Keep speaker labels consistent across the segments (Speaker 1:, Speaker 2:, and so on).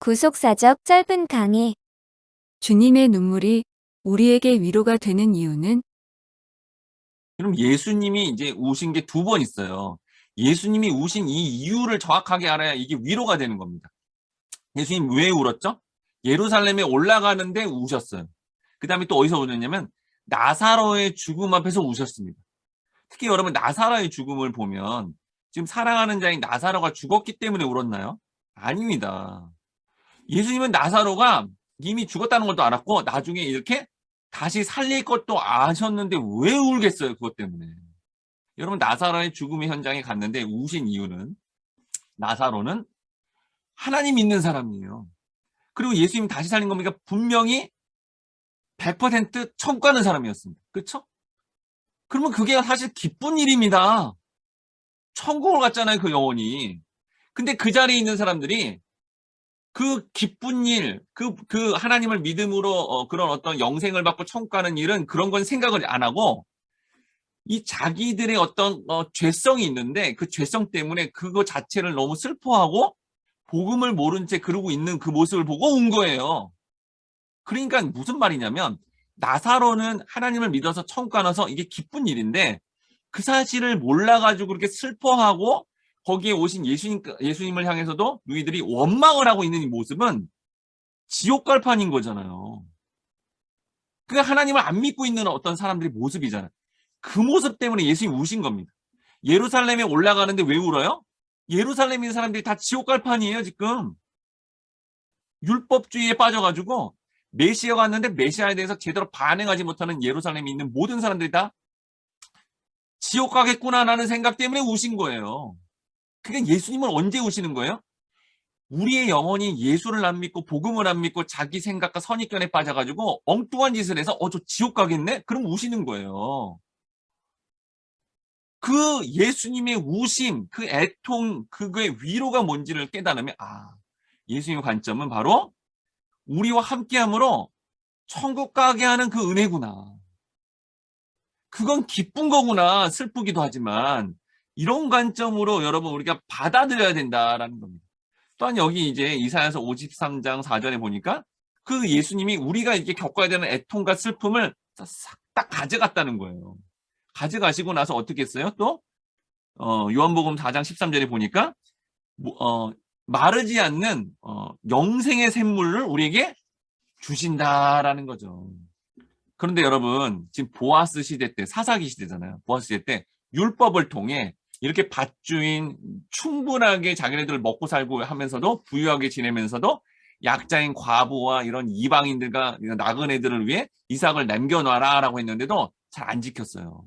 Speaker 1: 구속사적 짧은 강의.
Speaker 2: 주님의 눈물이 우리에게 위로가 되는 이유는?
Speaker 3: 그럼 예수님이 이제 우신 게 두 번 있어요. 예수님이 우신 이 이유를 정확하게 알아야 이게 위로가 되는 겁니다. 예수님 왜 울었죠? 예루살렘에 올라가는데 우셨어요. 그 다음에 또 어디서 우셨냐면 나사로의 죽음 앞에서 우셨습니다. 특히 여러분 나사로의 죽음을 보면 지금 사랑하는 자인 나사로가 죽었기 때문에 울었나요? 아닙니다. 예수님은 나사로가 이미 죽었다는 것도 알았고 나중에 이렇게 다시 살릴 것도 아셨는데 왜 울겠어요? 그것 때문에. 여러분 나사로의 죽음의 현장에 갔는데 우신 이유는 나사로는 하나님 믿는 사람이에요. 그리고 예수님 다시 살린 겁니까? 분명히 100% 천국 가는 사람이었습니다. 그렇죠? 그러면 그게 사실 기쁜 일입니다. 천국을 갔잖아요, 그 영혼이. 근데 그 자리에 있는 사람들이 그 기쁜 일, 그 하나님을 믿음으로 그런 어떤 영생을 받고 천국 가는 일은 그런 건 생각을 안 하고 이 자기들의 어떤 죄성이 있는데 그 죄성 때문에 그거 자체를 너무 슬퍼하고 복음을 모른 채 그러고 있는 그 모습을 보고 운 거예요. 그러니까 무슨 말이냐면 나사로는 하나님을 믿어서 천국 가서 이게 기쁜 일인데 그 사실을 몰라가지고 그렇게 슬퍼하고 거기에 오신 예수님을 향해서도 너희들이 원망을 하고 있는 이 모습은 지옥 갈 판인 거잖아요. 그게 하나님을 안 믿고 있는 어떤 사람들의 모습이잖아요. 그 모습 때문에 예수님이 우신 겁니다. 예루살렘에 올라가는데 왜 울어요? 예루살렘에 있는 사람들이 다 지옥 갈 판이에요, 지금. 율법주의에 빠져가지고 메시아가 왔는데 메시아에 대해서 제대로 반응하지 못하는 예루살렘에 있는 모든 사람들이 다 지옥 가겠구나라는 생각 때문에 우신 거예요. 그러니까 예수님은 언제 우시는 거예요? 우리의 영혼이 예수를 안 믿고 복음을 안 믿고 자기 생각과 선입견에 빠져가지고 엉뚱한 짓을 해서 저 지옥 가겠네? 그럼 우시는 거예요. 그 예수님의 우심, 그 애통, 그거의 위로가 뭔지를 깨달으면 예수님의 관점은 바로 우리와 함께함으로 천국 가게 하는 그 은혜구나. 그건 기쁜 거구나. 슬프기도 하지만 이런 관점으로 여러분 우리가 받아들여야 된다라는 겁니다. 또한 여기 이제 이사야서 53장 4절에 보니까 그 예수님이 우리가 이렇게 겪어야 되는 애통과 슬픔을 싹 다 가져갔다는 거예요. 가져가시고 나서 어떻게 했어요? 또 요한복음 4장 13절에 보니까 마르지 않는 영생의 샘물을 우리에게 주신다라는 거죠. 그런데 여러분 지금 보아스 시대 때 사사기 시대잖아요. 보아스 시대 때 율법을 통해 이렇게 밭주인 충분하게 자기네들 먹고 살고 하면서도 부유하게 지내면서도 약자인 과부와 이런 이방인들과 이런 나그네들을 위해 이삭을 남겨놔라라고 했는데도 잘 안 지켰어요.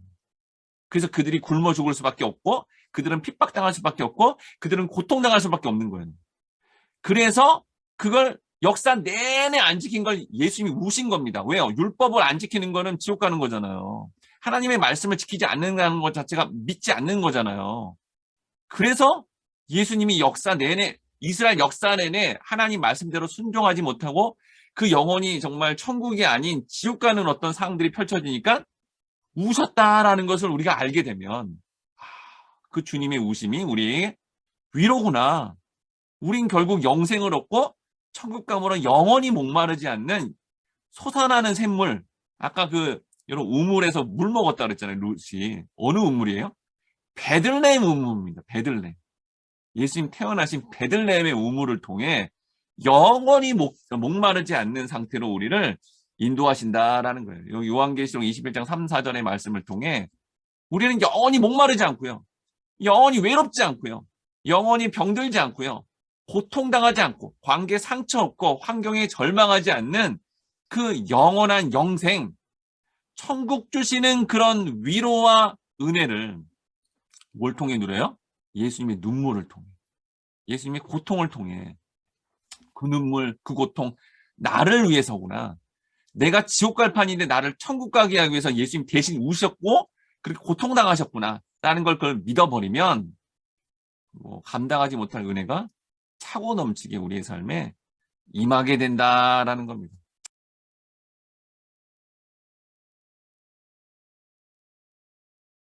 Speaker 3: 그래서 그들이 굶어 죽을 수밖에 없고 그들은 핍박당할 수밖에 없고 그들은 고통당할 수밖에 없는 거예요. 그래서 그걸 역사 내내 안 지킨 걸 예수님이 우신 겁니다. 왜요? 율법을 안 지키는 거는 지옥 가는 거잖아요. 하나님의 말씀을 지키지 않는다는 것 자체가 믿지 않는 거잖아요. 그래서 예수님이 역사 내내 이스라엘 역사 내내 하나님 말씀대로 순종하지 못하고 그 영혼이 정말 천국이 아닌 지옥 가는 어떤 상황들이 펼쳐지니까 우셨다라는 것을 우리가 알게 되면 그 주님의 우심이 우리에게 위로구나. 우린 결국 영생을 얻고 천국 가므로 영원히 목마르지 않는 솟아나는 샘물. 아까 여러분 우물에서 물 먹었다 그랬잖아요. 룻이. 어느 우물이에요? 베들레헴 우물입니다. 베들레헴. 예수님 태어나신 베들레헴의 우물을 통해 영원히 목마르지 않는 상태로 우리를 인도하신다라는 거예요. 요한계시록 21장 3, 4절의 말씀을 통해 우리는 영원히 목마르지 않고요. 영원히 외롭지 않고요. 영원히 병들지 않고요. 고통당하지 않고 관계 상처 없고 환경에 절망하지 않는 그 영원한 영생, 천국 주시는 그런 위로와 은혜를 뭘 통해 누려요? 예수님의 눈물을 통해. 예수님의 고통을 통해. 그 눈물, 그 고통, 나를 위해서구나. 내가 지옥 갈 판인데 나를 천국 가게 하기 위해서 예수님 대신 우셨고 그렇게 고통당하셨구나. 라는 걸 그걸 믿어버리면 감당하지 못할 은혜가 차고 넘치게 우리의 삶에 임하게 된다라는 겁니다.